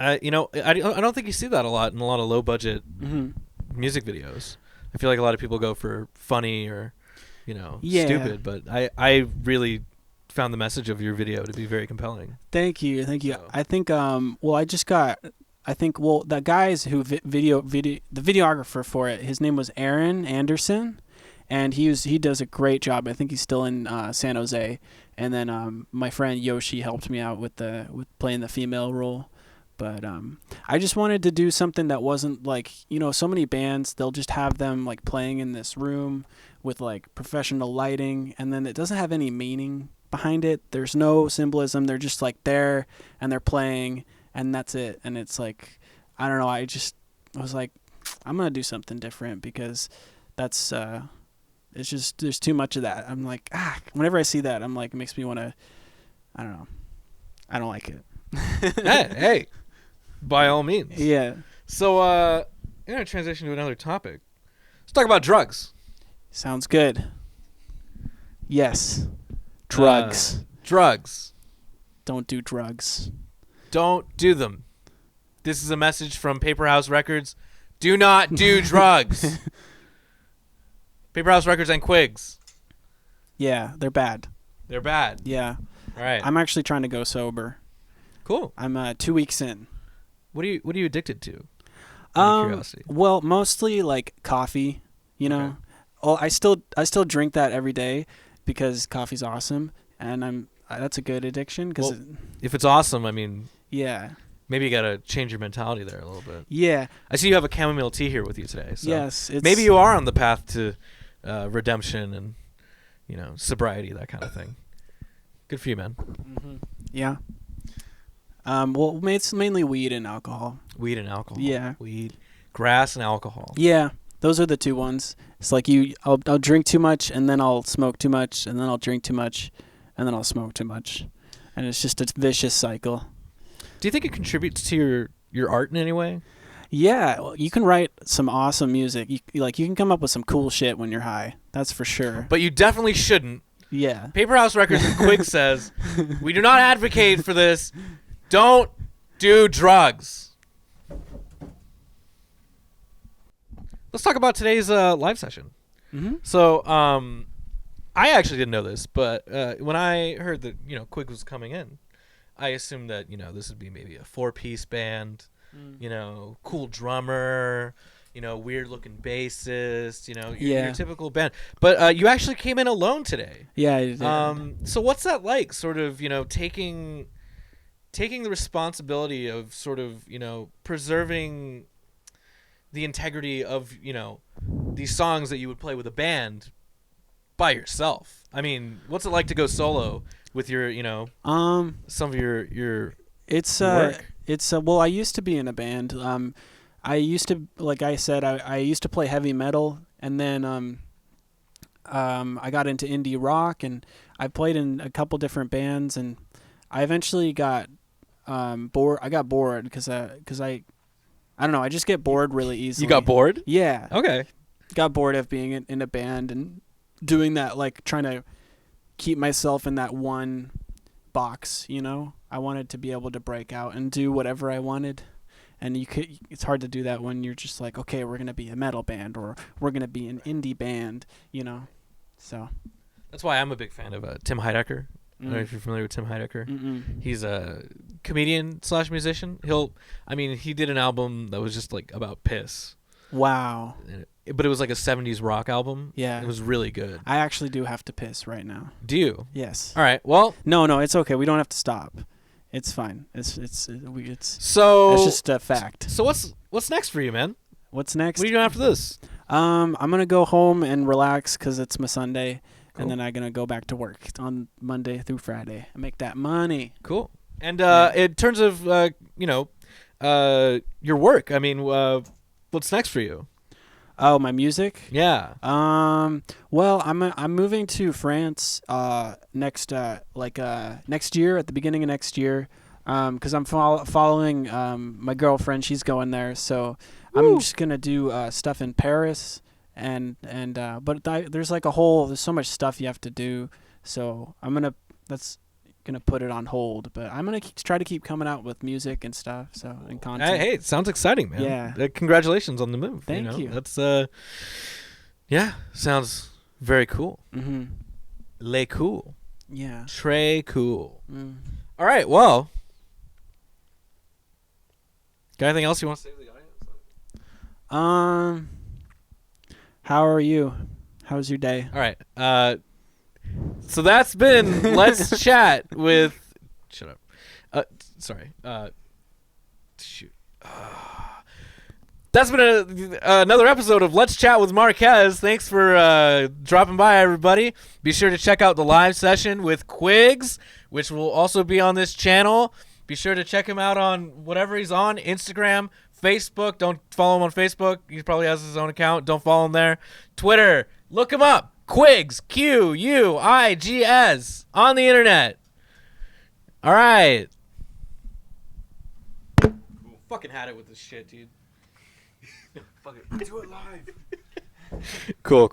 You know, I don't think you see that a lot in a lot of low budget music videos. I feel like a lot of people go for funny or, you know, stupid. But I really found the message of your video to be very compelling. Thank you. So. I think that guy's who the videographer for it, his name was Aaron Anderson, and he does a great job. I think he's still in San Jose. And then my friend Yoshi helped me out with playing the female role. But I just wanted to do something that wasn't like, you know, so many bands, they'll just have them like playing in this room with like professional lighting, and then it doesn't have any meaning behind it. There's no symbolism. They're just like there and they're playing and that's it. And it's like, I don't know. I was like, I'm going to do something different because that's, it's just, there's too much of that. I'm like, whenever I see that, I'm like, it makes me want to, I don't know. I don't like it. Hey, by all means. Yeah. So, I'm going to transition to another topic. Let's talk about drugs. Sounds good. Yes. Drugs. Drugs. Don't do drugs. Don't do them. This is a message from Paperhouse Records. Do not do drugs. Paperhouse Records and Quigs. Yeah, they're bad. They're bad. Yeah. All right. I'm actually trying to go sober. Cool. I'm 2 weeks in. What are you addicted to? Out of curiosity. Well, mostly like coffee, you know. Okay. Oh, I still drink that every day because coffee's awesome, and that's a good addiction cuz if it's awesome, I mean, yeah. Maybe you got to change your mentality there a little bit. Yeah. I see you have a chamomile tea here with you today. So yes, maybe you are on the path to redemption and, you know, sobriety, that kind of thing. Good for you, man. Mm-hmm. Yeah. Well, it's mainly weed and alcohol. Weed and alcohol. Yeah. Weed, grass, and alcohol. Yeah, those are the two ones. It's like I'll drink too much, and then I'll smoke too much, and then I'll drink too much, and then I'll smoke too much, and it's just a vicious cycle. Do you think it contributes to your art in any way? Yeah, well, you can write some awesome music. You can come up with some cool shit when you're high. That's for sure. But you definitely shouldn't. Yeah. Paperhouse Records and Quigs says, we do not advocate for this. Don't do drugs. Let's talk about today's live session. Mm-hmm. So, I actually didn't know this, but when I heard that, you know, Quig was coming in, I assumed that, you know, this would be maybe a 4-piece band, you know, cool drummer, you know, weird looking bassist, you know, your typical band. But you actually came in alone today. Yeah, I did. So what's that like, sort of, you know, taking the responsibility of sort of, you know, preserving the integrity of, you know, these songs that you would play with a band by yourself? I mean, what's it like to go solo with your, you know, some of your it's work? Well, I used to be in a band. I used to, like I said, I used to play heavy metal, and then I got into indie rock, and I played in a couple different bands, and I eventually got bored. I got bored because I don't know. I just get bored really easily. You got bored? Yeah. Okay. Got bored of being in a band and doing that, like trying to keep myself in that one box, you know? I wanted to be able to break out and do whatever I wanted. And it's hard to do that when you're just like, okay, we're going to be a metal band or we're going to be an indie band, you know? So. That's why I'm a big fan of Tim Heidecker. I don't know if you're familiar with Tim Heidecker. Mm-mm. He's a comedian / musician. He did an album that was just like about piss. Wow. But it was like a 70s rock album. Yeah. It was really good. I actually do have to piss right now. Do you? Yes. All right. Well. No, it's okay. We don't have to stop. It's fine. It's so. It's just a fact. So what's next for you, man? What's next? What are you doing after this? I'm gonna go home and relax because it's my Sunday, Cool. and then I'm gonna go back to work on Monday through Friday and make that money. Cool. And in terms of your work, I mean, what's next for you? Oh, my music. Yeah. Well, I'm moving to France next year, at the beginning of next year, because I'm following my girlfriend. She's going there, so I'm just gonna do stuff in Paris, but there's like there's so much stuff you have to do, so that's gonna put it on hold, but I'm gonna try to keep coming out with music and stuff. So and content. Hey, it sounds exciting, man. Yeah. Congratulations on the move. Thank you. That's sounds very cool. Mm-hmm. Le cool. Yeah. Trey cool. Mm. All right. Well, got anything else you want to say to the audience? How are you? How's your day? All right. So that's been Let's Chat with. Shut up. Sorry. Shoot. That's been another episode of Let's Chat with Marquez. Thanks for dropping by, everybody. Be sure to check out the live session with Quigs, which will also be on this channel. Be sure to check him out on whatever he's on, Instagram, Facebook. Don't follow him on Facebook. He probably has his own account. Don't follow him there. Twitter. Look him up. Quigs. Quigs. On the internet. All right. Fucking had it with this shit, dude. Fuck it. Do it live. Cool.